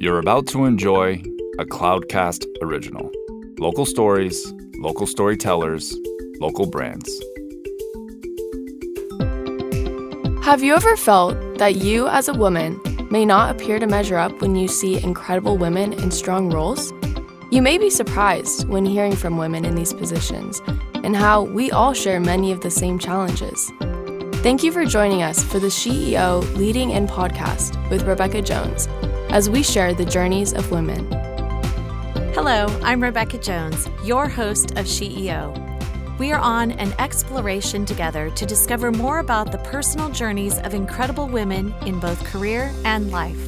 You're about to enjoy a Cloudcast original. Local stories, local storytellers, local brands. Have you ever felt that you as a woman may not appear to measure up when you see incredible women in strong roles? You may be surprised when hearing from women in these positions and how we all share many of the same challenges. Thank you for joining us for the CEO Leading In podcast with Rebecca Jones as we share the journeys of women. Hello, I'm Rebecca Jones, your host of CEO. We are on an exploration together to discover more about the personal journeys of incredible women in both career and life.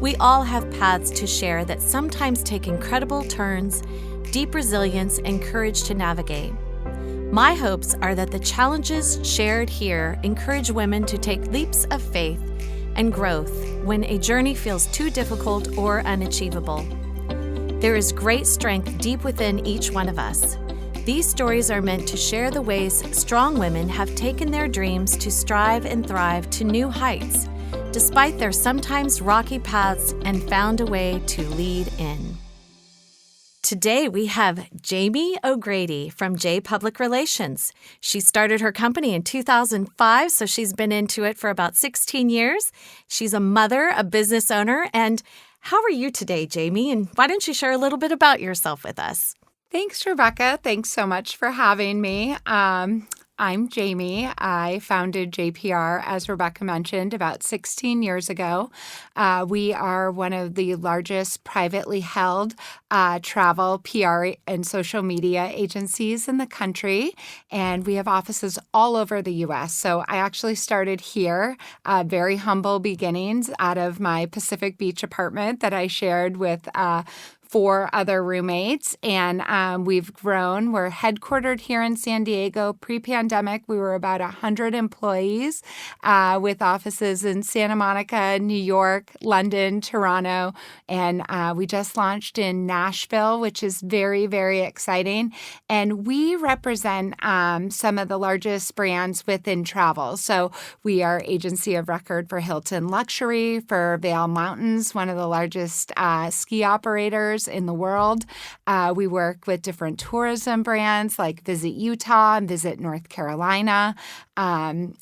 We all have paths to share that sometimes take incredible turns, deep resilience, and courage to navigate. My hopes are that the challenges shared here encourage women to take leaps of faith and growth when a journey feels too difficult or unachievable. There is great strength deep within each one of us. These stories are meant to share the ways strong women have taken their dreams to strive and thrive to new heights, despite their sometimes rocky paths, and found a way to lead in. Today, we have Jamie O'Grady from J Public Relations. She started her company in 2005, so she's been into it for about 16 years. She's a mother, a business owner, and how are you today, Jamie? And why don't you share a little bit about yourself with us? Thanks, Rebecca. Thanks so much for having me. I'm Jamie. I founded JPR, as Rebecca mentioned, about 16 years ago. We are one of the largest privately held travel, PR, and social media agencies in the country, and we have offices all over the U.S. So I actually started here, very humble beginnings out of my Pacific Beach apartment that I shared with 4 other roommates, and we've grown. We're headquartered here in San Diego. Pre-pandemic, we were about 100 employees with offices in Santa Monica, New York, London, Toronto, and we just launched in Nashville, which is very, very exciting. And we represent some of the largest brands within travel. So we are agency of record for Hilton Luxury, for Vail Mountains, one of the largest ski operators in the world. We work with different tourism brands like Visit Utah and Visit North Carolina. And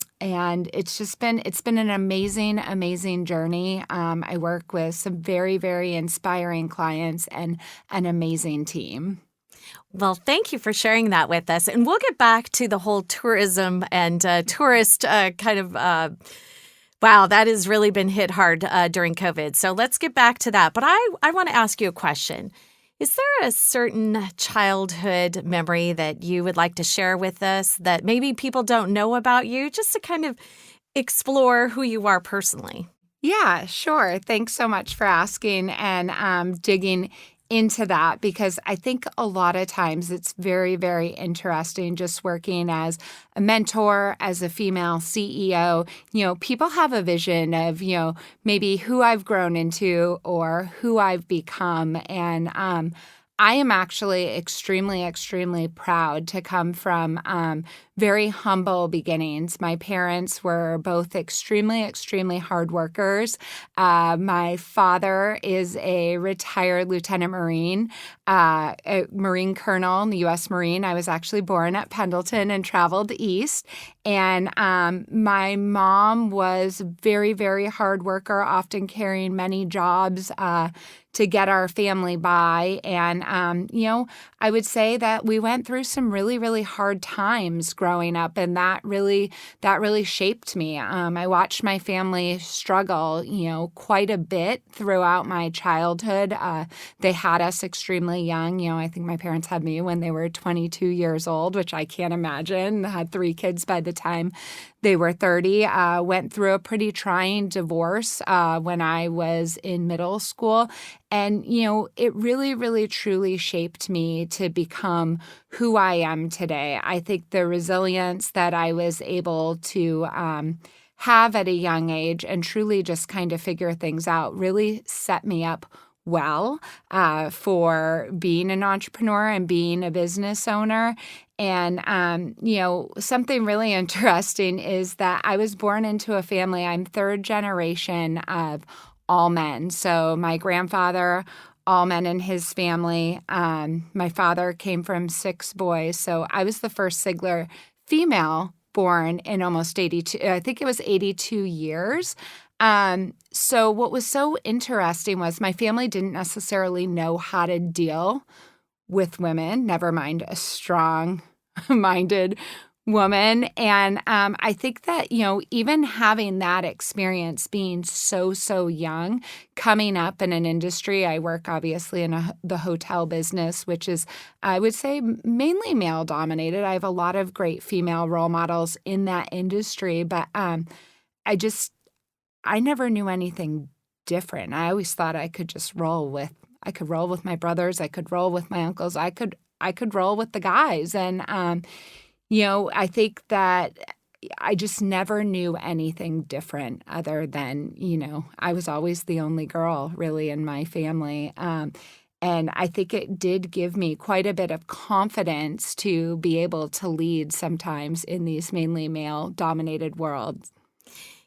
it's been an amazing journey. I work with some very, very inspiring clients and an amazing team. Well, thank you for sharing that with us. And we'll get back to the whole tourism and tourist wow, that has really been hit hard during COVID. So let's get back to that. But I want to ask you a question. Is there a certain childhood memory that you would like to share with us that maybe people don't know about you, just to kind of explore who you are personally? Yeah, sure. Thanks so much for asking and digging into that, because I think a lot of times it's very, very interesting just working as a mentor, as a female CEO. People have a vision of, maybe who I've grown into or who I've become. And I am actually extremely, extremely proud to come from very humble beginnings. My parents were both extremely, extremely hard workers. My father is a retired Lieutenant Marine, a Marine Colonel in the U.S. Marine. I was actually born at Pendleton and traveled east. And my mom was very, very hard worker, often carrying many jobs to get our family by. And, I would say that we went through some really, really hard times growing up, and that really shaped me. I watched my family struggle, quite a bit throughout my childhood. They had us extremely young. I think my parents had me when they were 22 years old, which I can't imagine. I had 3 kids by the time they were 30. Went through a pretty trying divorce when I was in middle school. And, it really, really, truly shaped me to become who I am today. I think the resilience that I was able to have at a young age and truly just kind of figure things out really set me up well for being an entrepreneur and being a business owner. And, something really interesting is that I was born into a family. I'm 3rd generation of all men. So my grandfather, all men in his family. My father came from 6 boys. So I was the first Sigler female born in almost 82, I think it was 82 years. So what was so interesting was my family didn't necessarily know how to deal with women, never mind a strong-minded woman. And I think that, even having that experience, being so young, coming up in an industry, I work obviously in the hotel business, which is, I would say, mainly male dominated. I have a lot of great female role models in that industry, but I never knew anything different. I always thought I could just roll with my brothers. I could roll with my uncles. I could roll with the guys. And, I think that I just never knew anything different other than, I was always the only girl really in my family. And I think it did give me quite a bit of confidence to be able to lead sometimes in these mainly male-dominated worlds.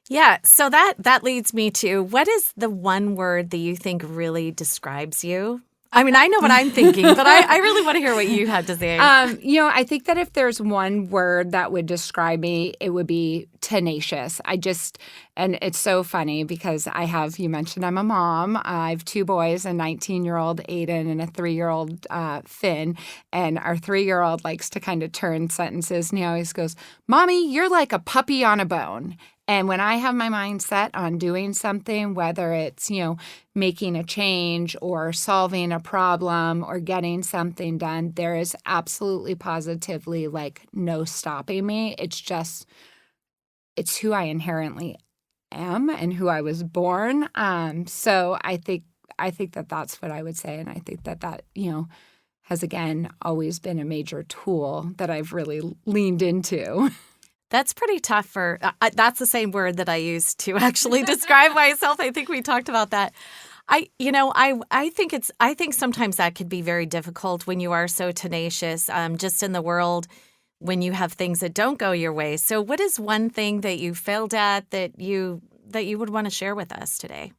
Yeah, so that leads me to, what is the one word that you think really describes you? I mean, I know what I'm thinking, but I really want to hear what you have to say. I think that if there's one word that would describe me, it would be tenacious. And it's so funny because you mentioned I'm a mom. I have 2 boys, a 19-year-old Aiden and a 3-year-old Finn. And our 3-year-old likes to kind of turn sentences, and he always goes, "Mommy, you're like a puppy on a bone." And when I have my mind set on doing something, whether it's, making a change or solving a problem or getting something done, there is absolutely positively no stopping me. It's who I inherently am and who I was born. So I think that that's what I would say. And I think that, has again always been a major tool that I've really leaned into. That's pretty tough that's the same word that I used to actually describe myself. I think we talked about that. I think sometimes that could be very difficult when you are so tenacious, just in the world when you have things that don't go your way. So what is one thing that you failed at that you would want to share with us today?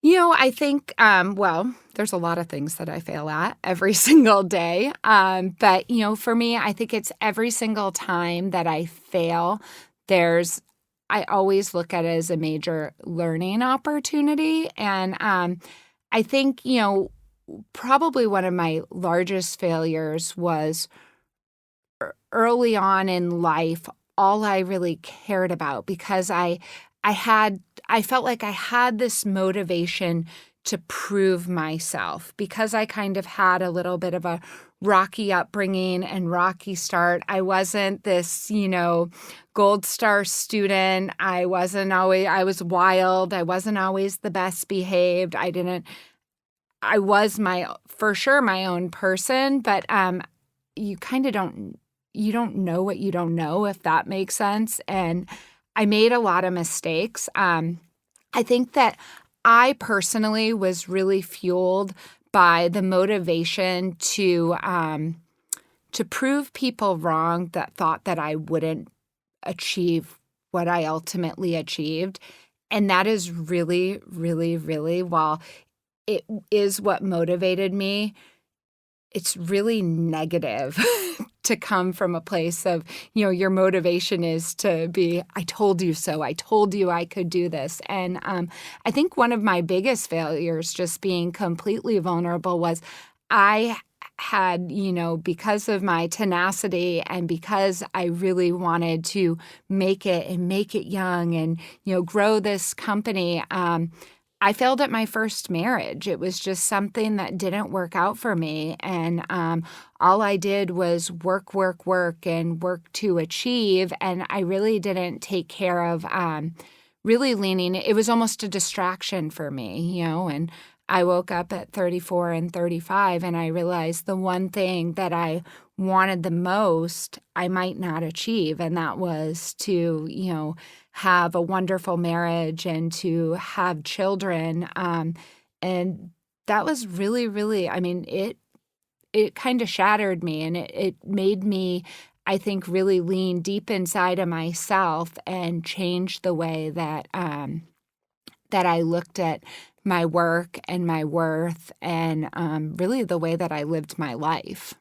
I think, there's a lot of things that I fail at every single day. But, for me, I think it's every single time that I fail, I always look at it as a major learning opportunity. And I think, probably one of my largest failures was early on in life, all I really cared about, because I felt like I had this motivation to prove myself, because I kind of had a little bit of a rocky upbringing and rocky start. I wasn't this, gold star student. I was wild. I wasn't always the best behaved. I was for sure my own person, but you kind of don't know what you don't know, if that makes sense. And I made a lot of mistakes. I think that I personally was really fueled by the motivation to prove people wrong that thought that I wouldn't achieve what I ultimately achieved. And that is really, really, really, while it is what motivated me, it's really negative to come from a place of, your motivation is to be, I told you so. I told you I could do this. And I think one of my biggest failures, just being completely vulnerable, was I had, because of my tenacity and because I really wanted to make it young and, grow this company, I failed at my first marriage. It was just something that didn't work out for me. And all I did was work and work to achieve. And I really didn't take care of really leaning. It was almost a distraction for me, and I woke up at 34 and 35 and I realized the one thing that I wanted the most, I might not achieve. And that was to, have a wonderful marriage and to have children. And that was really, really, it kind of shattered me, and it made me, I think, really lean deep inside of myself and change the way that I looked at my work and my worth and really the way that I lived my life.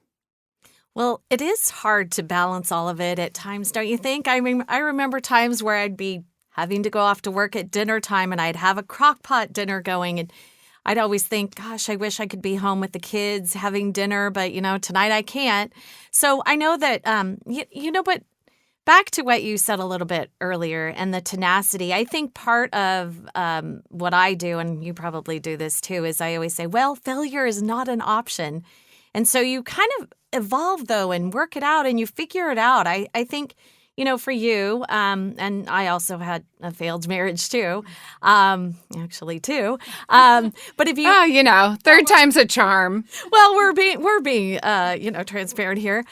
Well, it is hard to balance all of it at times, don't you think? I mean, I remember times where I'd be having to go off to work at dinner time and I'd have a crock pot dinner going, and I'd always think, gosh, I wish I could be home with the kids having dinner, but, tonight I can't. So I know that, but back to what you said a little bit earlier and the tenacity, I think part of what I do, and you probably do this too, is I always say, well, failure is not an option. And so you kind of evolve, though, and work it out and you figure it out. I think, for you, and I also had a failed marriage too, actually too. But if you, third time's a charm. Well, we're being transparent here.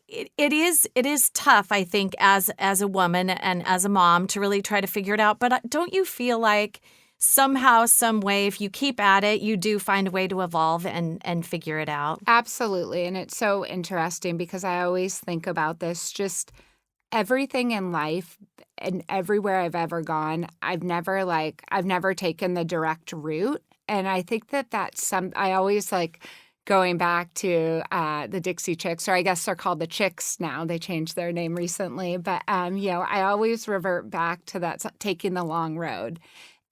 It is tough, I think, as a woman and as a mom to really try to figure it out. But don't you feel like somehow, some way, if you keep at it, you do find a way to evolve and figure it out? Absolutely. And it's so interesting because I always think about this, just everything in life and everywhere I've ever gone, I've never taken the direct route. And I think I always going back to the Dixie Chicks, or I guess they're called the Chicks now. They changed their name recently. But, I always revert back to that, taking the long road.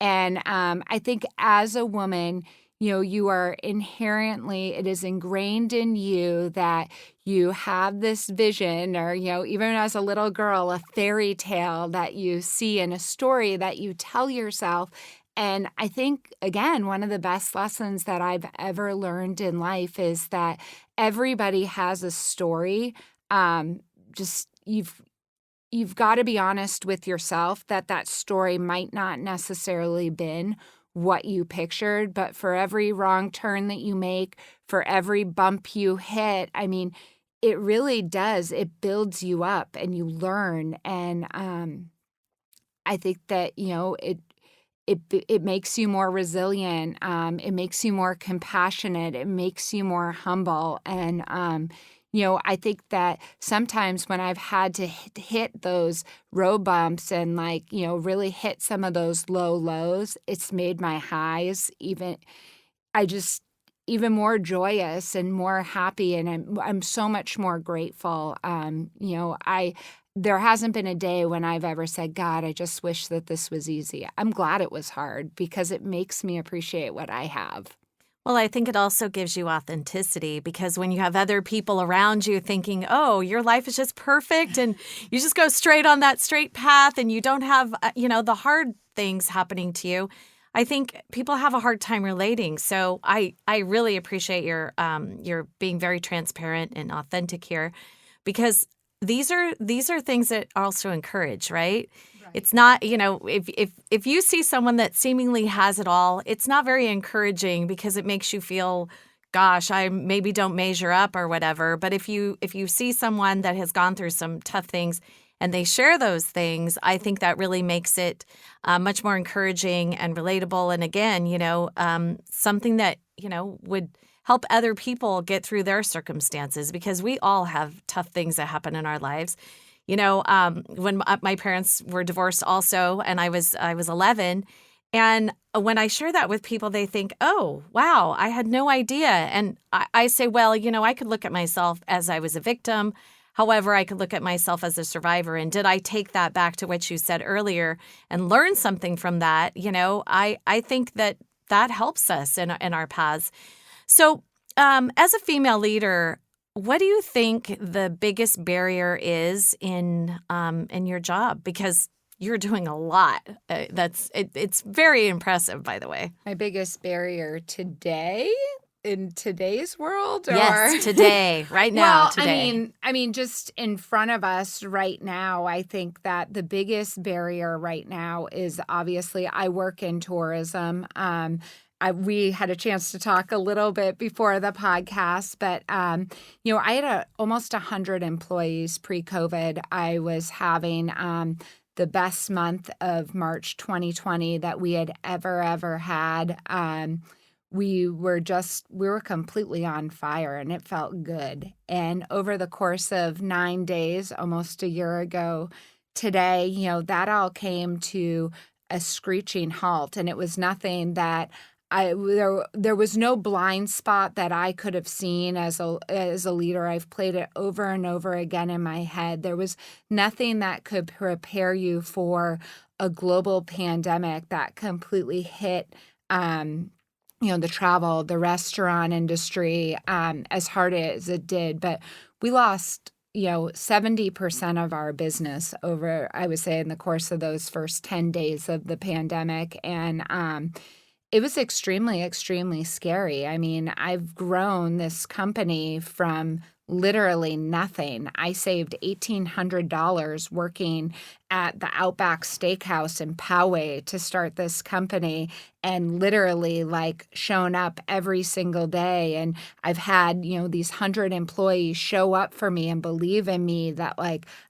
And I think as a woman, you are inherently, it is ingrained in you that you have this vision or, even as a little girl, a fairy tale that you see in a story that you tell yourself. And I think, again, one of the best lessons that I've ever learned in life is that everybody has a story. You've got to be honest with yourself that story might not necessarily been what you pictured, but for every wrong turn that you make, for every bump you hit, I mean, it really does. It builds you up and you learn. And I think that, it makes you more resilient. It makes you more compassionate. It makes you more humble. And, I think that sometimes when I've had to hit those road bumps and really hit some of those low lows, it's made my highs even more joyous and more happy. And I'm so much more grateful. There hasn't been a day when I've ever said, God, I just wish that this was easy. I'm glad it was hard because it makes me appreciate what I have. Well, I think it also gives you authenticity because when you have other people around you thinking, oh, your life is just perfect and you just go straight on that straight path and you don't have, the hard things happening to you, I think people have a hard time relating. So I really appreciate your being very transparent and authentic here because these are things that also encourage, right? It's not, if you see someone that seemingly has it all, it's not very encouraging because it makes you feel, gosh, I maybe don't measure up or whatever. But if you see someone that has gone through some tough things and they share those things, I think that really makes it much more encouraging and relatable. And again, something that, would help other people get through their circumstances because we all have tough things that happen in our lives. When my parents were divorced also, and I was 11, and when I share that with people, they think, oh, wow, I had no idea. And I say, well, I could look at myself as I was a victim. However, I could look at myself as a survivor. And did I take that back to what you said earlier and learn something from that? I think that helps us in our paths. So as a female leader, what do you think the biggest barrier is in your job? Because you're doing a lot. It's very impressive, by the way. My biggest barrier today in today's world? Yes, today, right now, today. I mean, just in front of us right now, I think that the biggest barrier right now is obviously I work in tourism. We had a chance to talk a little bit before the podcast, but, I had almost 100 employees pre-COVID. I was having the best month of March 2020 that we had ever had. We were completely on fire and it felt good. And over the course of 9 days, almost a year ago today, that all came to a screeching halt. And it was nothing that there was no blind spot that I could have seen as a leader. I've played it over and over again in my head. There was nothing that could prepare you for a global pandemic that completely hit the travel, the restaurant industry, as hard as it did. But we lost 70% of our business over, I would say, in the course of those first 10 days of the pandemic. And it was extremely, extremely scary. I mean, I've grown this company from literally nothing. I saved $1,800 working at the Outback Steakhouse in Poway to start this company, and literally shown up every single day. And I've had, these 100 employees show up for me and believe in me that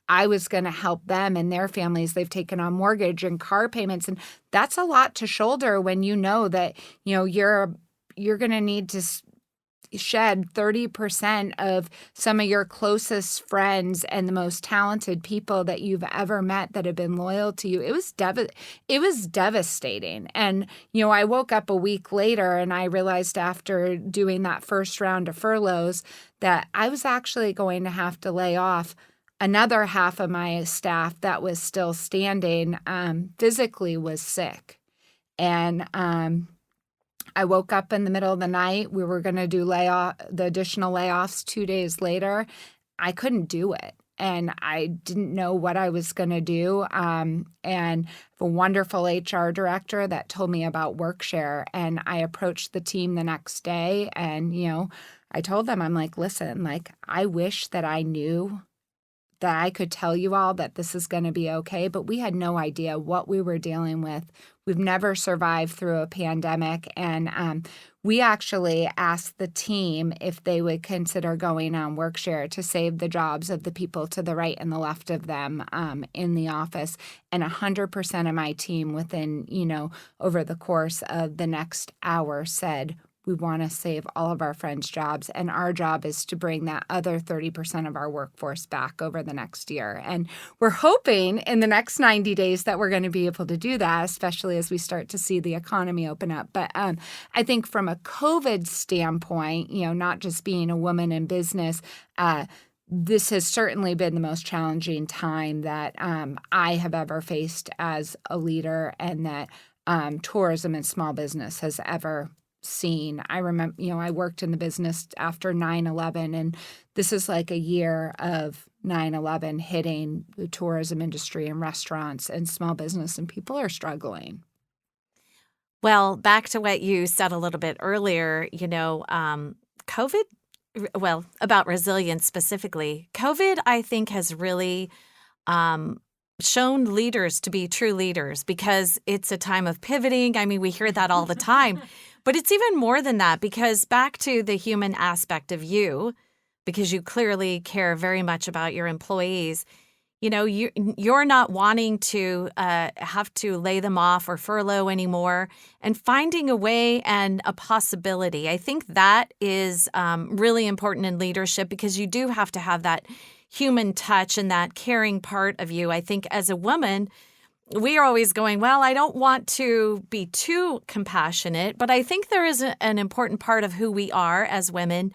I was going to help them and their families. They've taken on mortgage and car payments. And that's a lot to shoulder when you know that, you're going to need to shed 30% of some of your closest friends and the most talented people that you've ever met that have been loyal to you. It was devastating. And, I woke up a week later and I realized after doing that first round of furloughs that I was actually going to have to lay off another half of my staff that was still standing, physically was sick. And, I woke up in the middle of the night. We were going to do the additional layoffs 2 days later. I couldn't do it. And I didn't know what I was going to do. And a wonderful HR director that told me about Workshare. And I approached the team the next day. And, I told them, I'm like, listen, I wish that I knew that I could tell you all that this is going to be okay, but we had no idea what we were dealing with. We've never survived through a pandemic, and we actually asked the team if they would consider going on Workshare to save the jobs of the people to the right and the left of them in the office. And 100% of my team within, over the course of the next hour said, we want to save all of our friends' jobs, and our job is to bring that other 30% of our workforce back over the next year. And we're hoping in the next 90 days that we're going to be able to do that, especially as we start to see the economy open up. But I think from a COVID standpoint, not just being a woman in business, this has certainly been the most challenging time that I have ever faced as a leader, and that tourism and small business has ever seen. I remember, I worked in the business after 9/11, and this is a year of 9/11 hitting the tourism industry and restaurants and small business, and people are struggling. Well, back to what you said a little bit earlier, COVID, about resilience specifically, COVID, I think, has really shown leaders to be true leaders, because it's a time of pivoting. I mean, we hear that all the time. But it's even more than that, because back to the human aspect of you, because you clearly care very much about your employees, you're not wanting to have to lay them off or furlough anymore, and finding a way and a possibility. I think that is really important in leadership, because you do have to have that human touch and that caring part of you. I think as a woman, we are always going, well, I don't want to be too compassionate, but I think there is an important part of who we are as women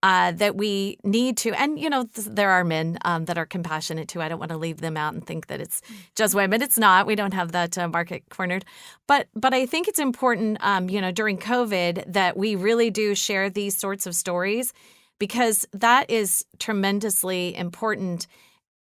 that we need to. And, there are men that are compassionate too. I don't want to leave them out and think that it's just women. It's not. We don't have that market cornered. But I think it's important, during COVID, that we really do share these sorts of stories, because that is tremendously important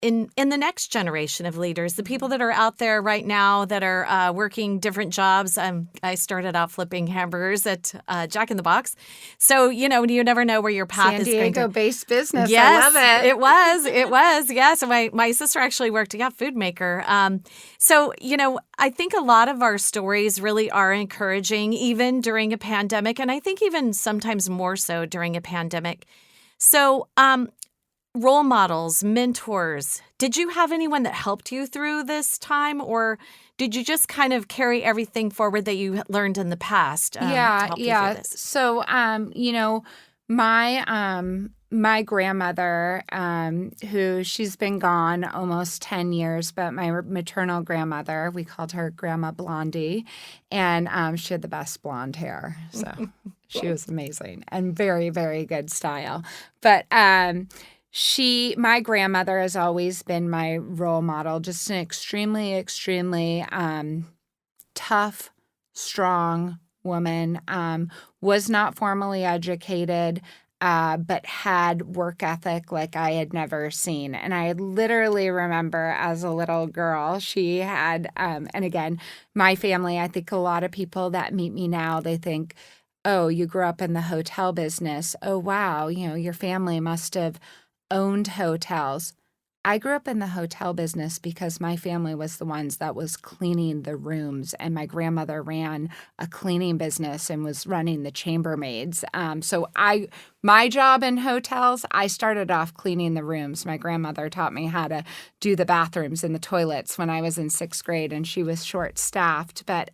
in the next generation of leaders, the people that are out there right now that are working different jobs. I started out flipping hamburgers at Jack in the Box. So, you never know where your path is going to. San Diego-based business. Yes, I love it. It was. Yeah. So my sister actually worked, food maker. So, I think a lot of our stories really are encouraging, even during a pandemic. And I think even sometimes more so during a pandemic. So, role models, mentors. Did you have anyone that helped you through this time, or did you just kind of carry everything forward that you learned in the past? Yeah. So, my my grandmother, who she's been gone almost 10 years, but my maternal grandmother, we called her Grandma Blondie, and she had the best blonde hair. So she was amazing and very, very good style. But my grandmother has always been my role model, just an extremely, extremely tough, strong woman, was not formally educated, but had work ethic like I had never seen. And I literally remember as a little girl, she had, and again, my family, I think a lot of people that meet me now, they think, oh, you grew up in the hotel business. Oh, wow, your family must have owned hotels. I grew up in the hotel business because my family was the ones that was cleaning the rooms, and my grandmother ran a cleaning business and was running the chambermaids. So my job in hotels, I started off cleaning the rooms. My grandmother taught me how to do the bathrooms and the toilets when I was in 6th grade, and she was short-staffed. But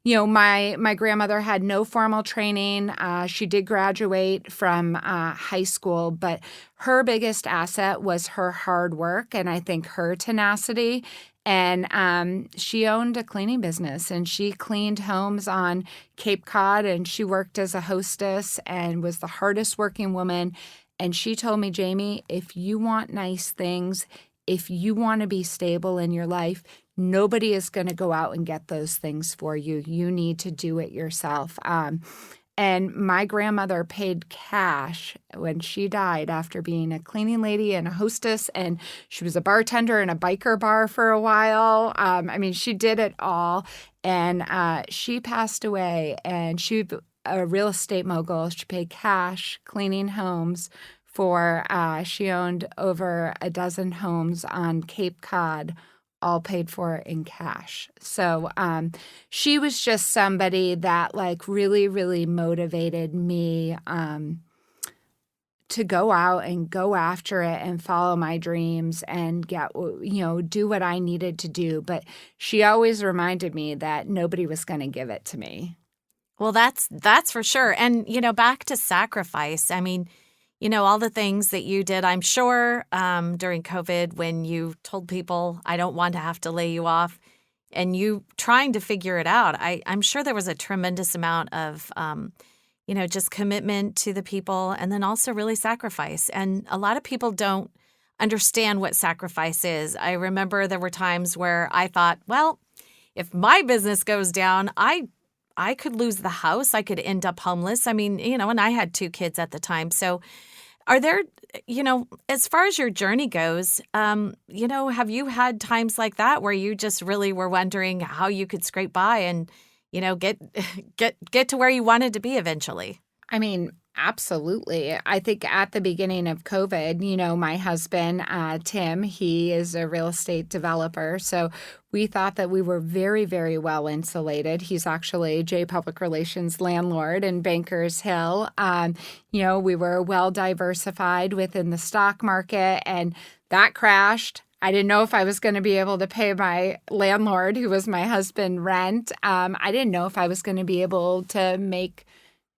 my grandmother had no formal training. She did graduate from high school, but her biggest asset was her hard work and I think her tenacity. And she owned a cleaning business, and she cleaned homes on Cape Cod, and she worked as a hostess and was the hardest working woman. And she told me, Jamie, if you want nice things, if you want to be stable in your life, nobody is going to go out and get those things for you. You need to do it yourself. And my grandmother paid cash when she died after being a cleaning lady and a hostess, and she was a bartender in a biker bar for a while. She did it all, and she passed away, and she was a real estate mogul. She paid cash cleaning homes she owned over a dozen homes on Cape Cod, all paid for in cash. So she was just somebody that really, really motivated me to go out and go after it and follow my dreams and do what I needed to do. But she always reminded me that nobody was going to give it to me. Well, that's for sure. And, back to sacrifice. All the things that you did, I'm sure, during COVID when you told people, I don't want to have to lay you off, and you trying to figure it out. I'm sure there was a tremendous amount of, just commitment to the people, and then also really sacrifice. And a lot of people don't understand what sacrifice is. I remember there were times where I thought, well, if my business goes down, I could lose the house. I could end up homeless. And I had 2 kids at the time. So are there, as far as your journey goes, have you had times like that where you just really were wondering how you could scrape by and, get to where you wanted to be eventually? Absolutely. I think at the beginning of COVID, my husband, Tim, he is a real estate developer. So we thought that we were very, very well insulated. He's actually J Public Relations landlord in Bankers Hill. We were well diversified within the stock market, and that crashed. I didn't know if I was going to be able to pay my landlord, who was my husband, rent. I didn't know if I was going to be able to make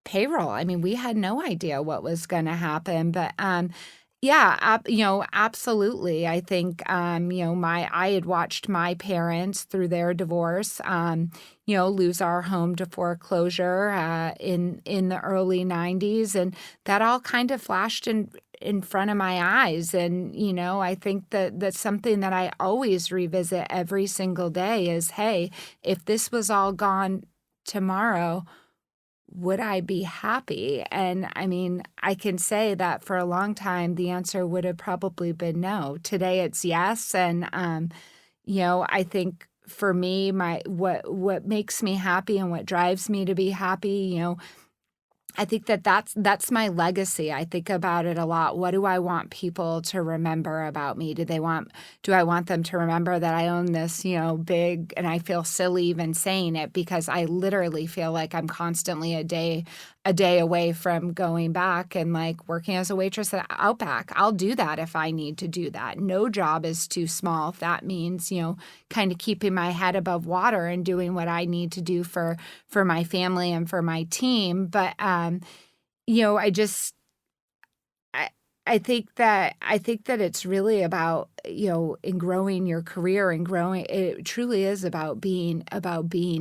payroll. We had no idea what was going to happen, but absolutely. I think I had watched my parents through their divorce, lose our home to foreclosure in the early 90s, and that all kind of flashed in front of my eyes. And I think that's something that I always revisit every single day is, hey, if this was all gone tomorrow, would I be happy? And I can say that for a long time, the answer would have probably been no. Today it's yes. And, I think for me, what makes me happy and what drives me to be happy, I think that's my legacy. I think about it a lot. What do I want people to remember about me? Do I want them to remember that I own this, big, and I feel silly even saying it because I literally feel like I'm constantly a day away from going back and working as a waitress at Outback. I'll do that if I need to do that. No job is too small if that means, kind of keeping my head above water and doing what I need to do for my I think that it's really about, in growing your career and growing. It truly is about being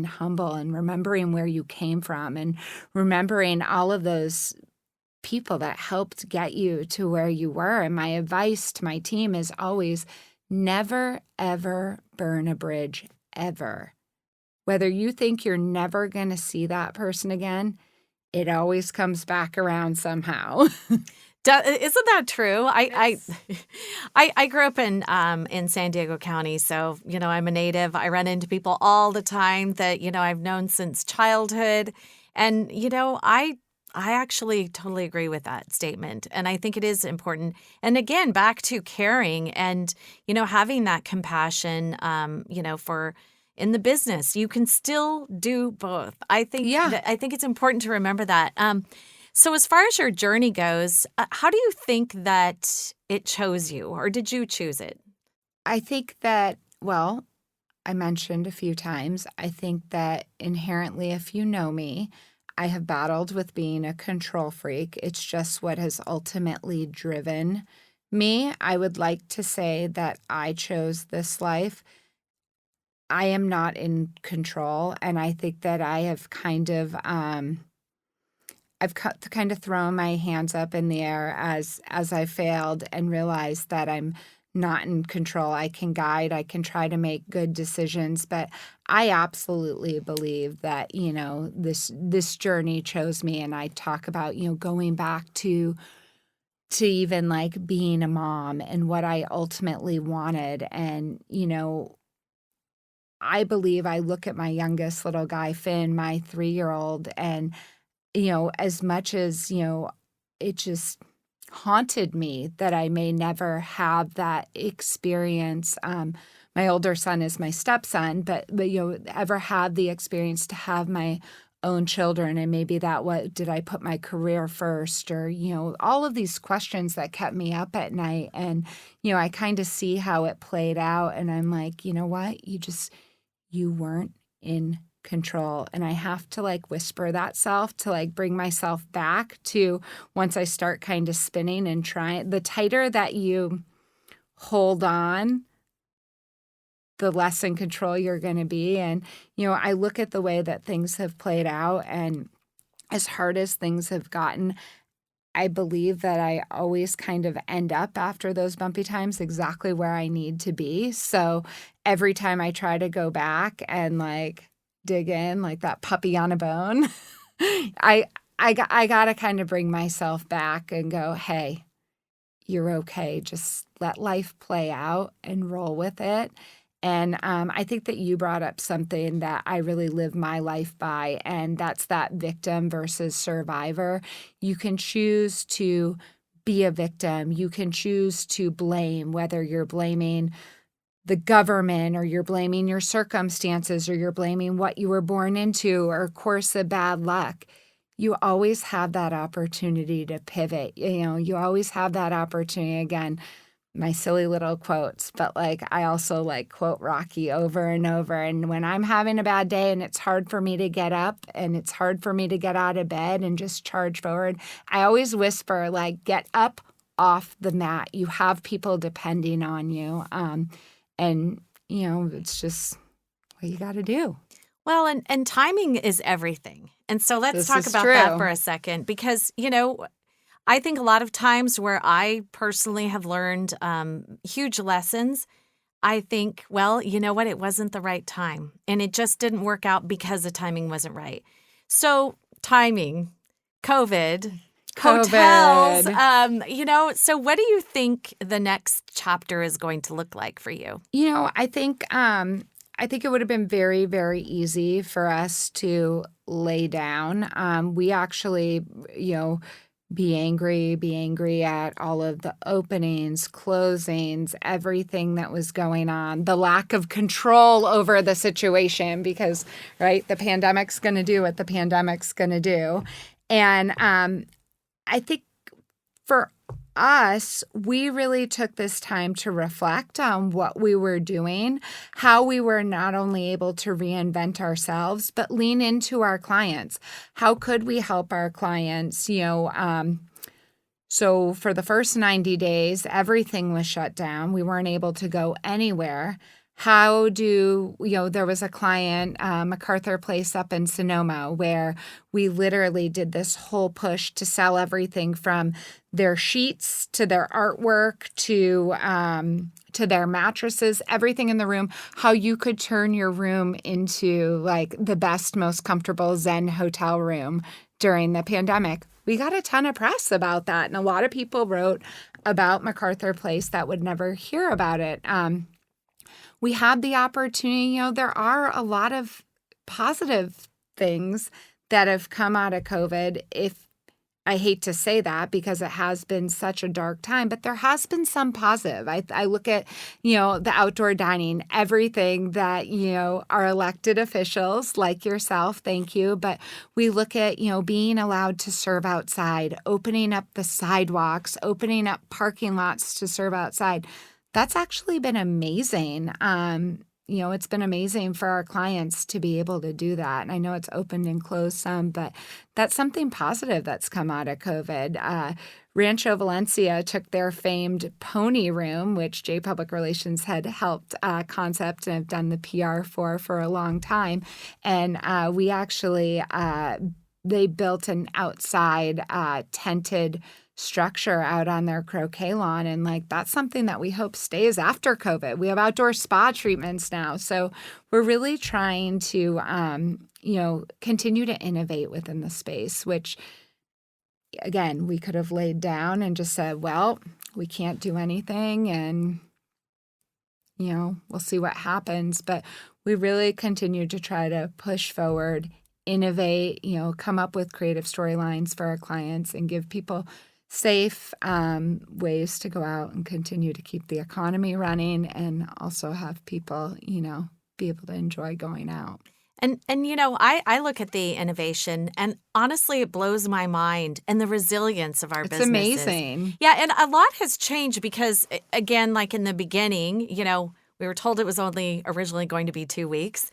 humble and remembering where you came from and remembering all of those people that helped get you to where you were. And my advice to my team is always never, ever burn a bridge, ever. Whether you think you're never going to see that person again, it always comes back around somehow. Isn't that true? Yes. I grew up in San Diego County, so I'm a native. I run into people all the time that I've known since childhood, and I actually totally agree with that statement, and I think it is important. And again, back to caring and having that compassion, for in the business, you can still do both. I think I think it's important to remember that. So as far as your journey goes, how do you think that it chose you, or did you choose it? I think that, well, I mentioned a few times, I think that inherently, if you know me, I have battled with being a control freak. It's just what has ultimately driven me. I would like to say that I chose this life. I am not in control, and I think that I have kind of thrown my hands up in the air as I failed and realized that I'm not in control. I can guide, I can try to make good decisions, but I absolutely believe that, this journey chose me. And I talk about, going back to even like being a mom and what I ultimately wanted. And, I believe I look at my youngest little guy, Finn, my 3-year-old, and as much as, it just haunted me that I may never have that experience. My older son is my stepson, but ever have the experience to have my own children, and maybe what did I put my career first, or all of these questions that kept me up at night. And I kind of see how it played out, and I'm like, you know what, you weren't in control. And I have to whisper that self to bring myself back to, once I start kind of spinning and trying, the tighter that you hold on, the less in control you're going to be. And, I look at the way that things have played out, and as hard as things have gotten, I believe that I always kind of end up after those bumpy times exactly where I need to be. So every time I try to go back and dig in like that puppy on a bone, I got to kind of bring myself back and go, hey, you're okay. Just let life play out and roll with it. And I think that you brought up something that I really live my life by, and that's that victim versus survivor. You can choose to be a victim. You can choose to blame, whether you're blaming the government, or you're blaming your circumstances, or you're blaming what you were born into, or a course of bad luck. You always have that opportunity to pivot. You always have that opportunity. Again, my silly little quotes, but I also quote Rocky over and over. And when I'm having a bad day and it's hard for me to get up and it's hard for me to get out of bed and just charge forward, I always whisper, get up off the mat. You have people depending on you. And it's just what you got to do. Well, and timing is everything. And so let's talk about that for a second, because, I think a lot of times where I personally have learned huge lessons, I think, well, you know what? It wasn't the right time, and it just didn't work out because the timing wasn't right. So timing, COVID, hotels, so what do you think the next chapter is going to look like for you? I think it would have been very, very easy for us to lay down. We actually, be angry at all of the openings, closings, everything that was going on, the lack of control over the situation, because, right, the pandemic's going to do what the pandemic's going to do. And I think for us, we really took this time to reflect on what we were doing, how we were not only able to reinvent ourselves, but lean into our clients. How could we help our clients, So for the first 90 days, everything was shut down. We weren't able to go anywhere. There was a client, MacArthur Place up in Sonoma, where we literally did this whole push to sell everything from their sheets to their artwork to their mattresses, everything in the room, how you could turn your room into like the best, most comfortable Zen hotel room during the pandemic. We got a ton of press about that, and a lot of people wrote about MacArthur Place that would never hear about it. We had the opportunity, there are a lot of positive things that have come out of COVID. I hate to say that because it has been such a dark time, but there has been some positive. I look at, the outdoor dining, everything that, our elected officials like yourself, thank you. But we look at, being allowed to serve outside, opening up the sidewalks, opening up parking lots to serve outside. That's actually been amazing. It's been amazing for our clients to be able to do that. And I know it's opened and closed some, but that's something positive that's come out of COVID. Rancho Valencia took their famed pony room, which J Public Relations had helped concept and have done the PR for a long time. And we actually, they built an outside tented structure out on their croquet lawn. And that's something that we hope stays after COVID. We have outdoor spa treatments now. So we're really trying to, continue to innovate within the space, which again, we could have laid down and just said, well, we can't do anything and, we'll see what happens. But we really continue to try to push forward, innovate, come up with creative storylines for our clients and give people safe ways to go out and continue to keep the economy running and also have people, be able to enjoy going out. And I look at the innovation and honestly, it blows my mind and the resilience of our businesses. It's amazing. Yeah, and a lot has changed because, again, like in the beginning, we were told it was only originally going to be 2 weeks.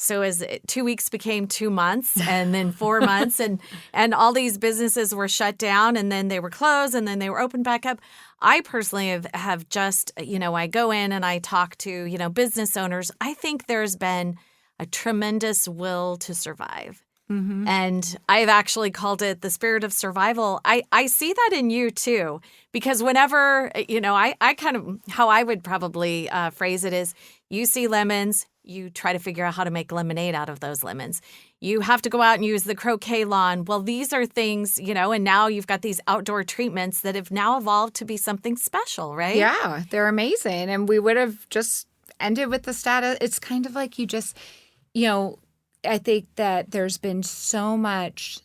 So as 2 weeks became 2 months and then 4 months and all these businesses were shut down and then they were closed and then they were opened back up. I personally have just, I go in and I talk to, business owners. I think there's been a tremendous will to survive. Mm-hmm. And I've actually called it the spirit of survival. I see that in you too, because whenever, I kind of, how I would probably phrase it is you see lemons, you try to figure out how to make lemonade out of those lemons. You have to go out and use the croquet lawn. Well, these are things, and now you've got these outdoor treatments that have now evolved to be something special, right? Yeah, they're amazing. And we would have just ended with the status. It's kind of like you just, I think that there's been so much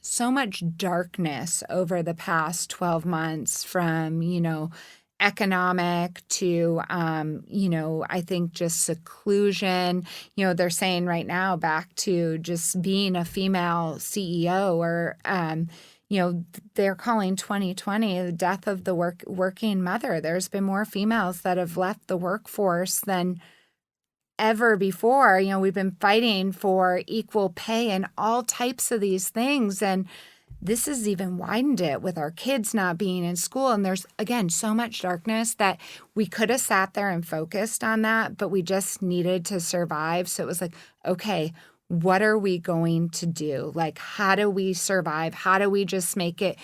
darkness over the past 12 months from, economic to, I think just seclusion. They're saying right now back to just being a female CEO or, they're calling 2020 the death of the working mother. There's been more females that have left the workforce than ever before. We've been fighting for equal pay and all types of these things. And this has even widened it with our kids not being in school. And there's, again, so much darkness that we could have sat there and focused on that, but we just needed to survive. So it was like, okay, what are we going to do? Like, how do we survive? How do we just make it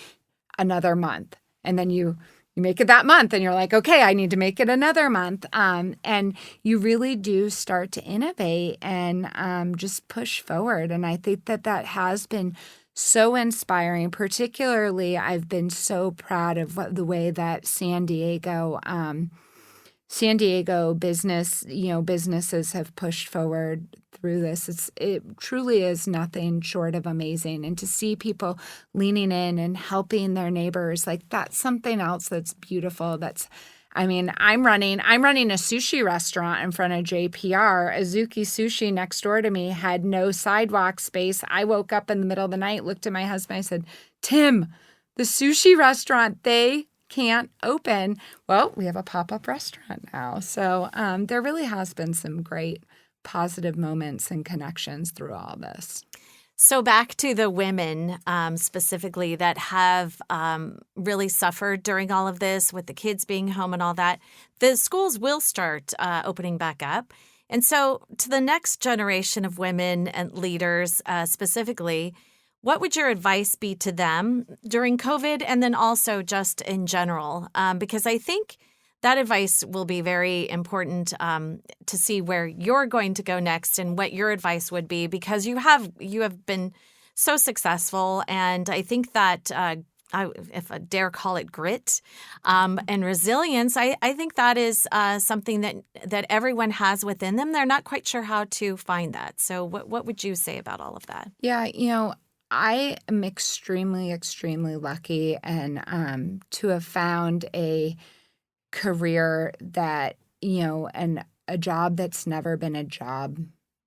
another month? And then you make it that month and you're like, okay, I need to make it another month. And you really do start to innovate and just push forward. And I think that has been so inspiring. Particularly, I've been so proud of the way that San Diego businesses have pushed forward through this. It truly is nothing short of amazing. And to see people leaning in and helping their neighbors, that's something else that's beautiful. I'm running a sushi restaurant in front of JPR. Azuki Sushi next door to me had no sidewalk space. I woke up in the middle of the night, looked at my husband, I said, Tim, the sushi restaurant, they can't open. Well, we have a pop-up restaurant now. So there really has been some great positive moments and connections through all this. So back to the women specifically that have really suffered during all of this with the kids being home and all that. The schools will start opening back up. And so to the next generation of women and leaders specifically, what would your advice be to them during COVID and then also just in general? Because I think that advice will be very important to see where you're going to go next and what your advice would be, because you have been so successful. And I think that if I dare call it grit and resilience, I think that is something that everyone has within them. They're not quite sure how to find that. So what would you say about all of that? Yeah, I am extremely, extremely lucky and to have found a career that, and a job that's never been a job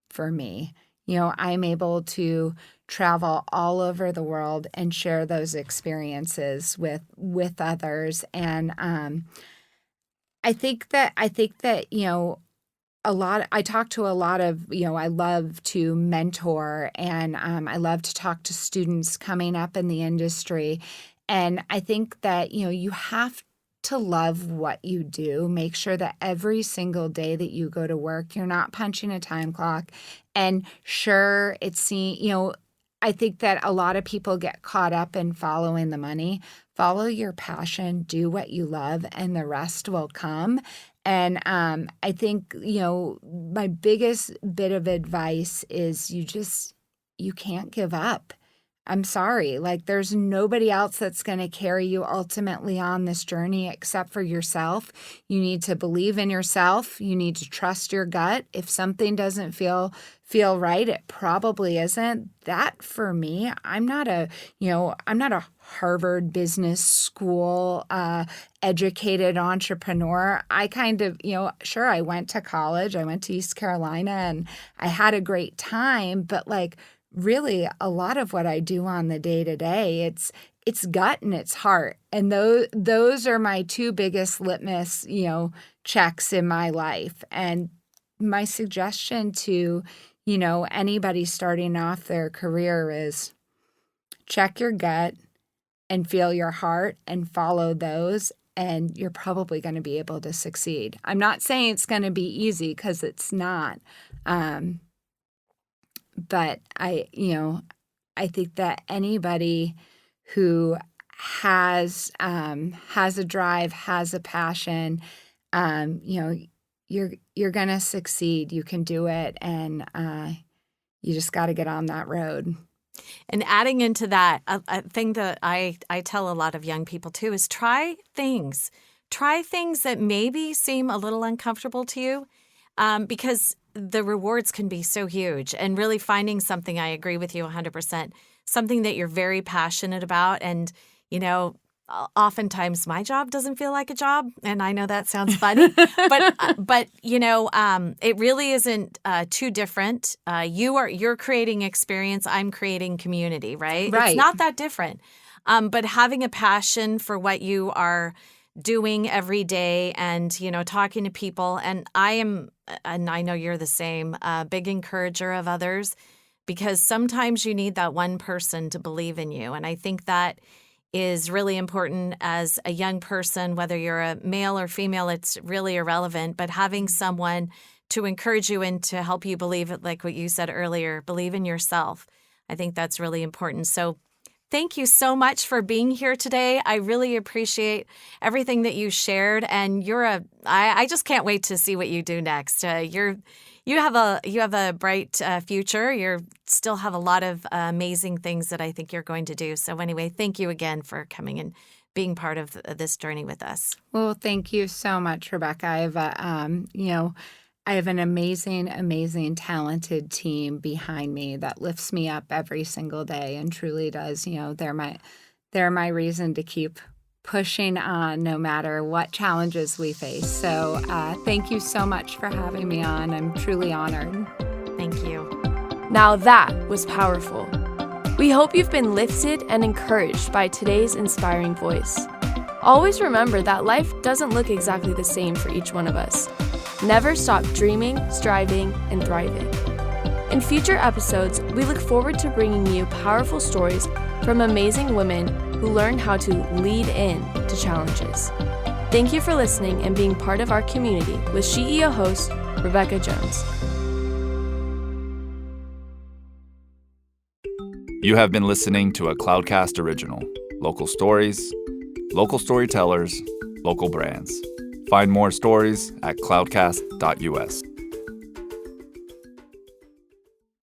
for me. I'm able to travel all over the world and share those experiences with others. And I think that I talk to a lot of, I love to mentor and I love to talk to students coming up in the industry. And I think that, you have to love what you do. Make sure that every single day that you go to work, you're not punching a time clock. And sure, I think that a lot of people get caught up in following the money. Follow your passion, do what you love, and the rest will come. And I think, my biggest bit of advice is you can't give up. I'm sorry. There's nobody else that's going to carry you ultimately on this journey except for yourself. You need to believe in yourself. You need to trust your gut. If something doesn't feel right, it probably isn't. That for me, I'm not a Harvard Business School educated entrepreneur. I kind of, sure, I went to college. I went to East Carolina and I had a great time, but really, a lot of what I do on the day-to-day, it's gut and it's heart. And those are my two biggest litmus, checks in my life. And my suggestion to, anybody starting off their career is check your gut and feel your heart and follow those, and you're probably going to be able to succeed. I'm not saying it's going to be easy, because it's not. But I think that anybody who has a drive, has a passion, you're gonna succeed. You can do it, and you just got to get on that road. And adding into that, a thing that I tell a lot of young people too is try things. Try things that maybe seem a little uncomfortable to you, because the rewards can be so huge. And really finding something, I agree with you 100%, something that you're very passionate about. And, oftentimes my job doesn't feel like a job. And I know that sounds funny, but it really isn't too different. You're creating experience. I'm creating community, right? It's not that different. But having a passion for what you are doing every day and, talking to people. And I know you're the same, big encourager of others, because sometimes you need that one person to believe in you. And I think that is really important as a young person, whether you're a male or female, it's really irrelevant, but having someone to encourage you and to help you believe it, like what you said earlier, believe in yourself. I think that's really important. So thank you so much for being here today. I really appreciate everything that you shared, and I just can't wait to see what you do next. You have a bright future. You still have a lot of amazing things that I think you're going to do. So anyway, thank you again for coming and being part of this journey with us. Well, thank you so much, Rebecca. I have an amazing, amazing, talented team behind me that lifts me up every single day and truly does. They're my reason to keep pushing on no matter what challenges we face. So thank you so much for having me on. I'm truly honored. Thank you. Now that was powerful. We hope you've been lifted and encouraged by today's inspiring voice. Always remember that life doesn't look exactly the same for each one of us. Never stop dreaming, striving, and thriving. In future episodes, we look forward to bringing you powerful stories from amazing women who learn how to lead in to challenges. Thank you for listening and being part of our community with CEO host Rebecca Jones. You have been listening to a Cloudcast original. Local stories, local storytellers, local brands. Find more stories at cloudcast.us.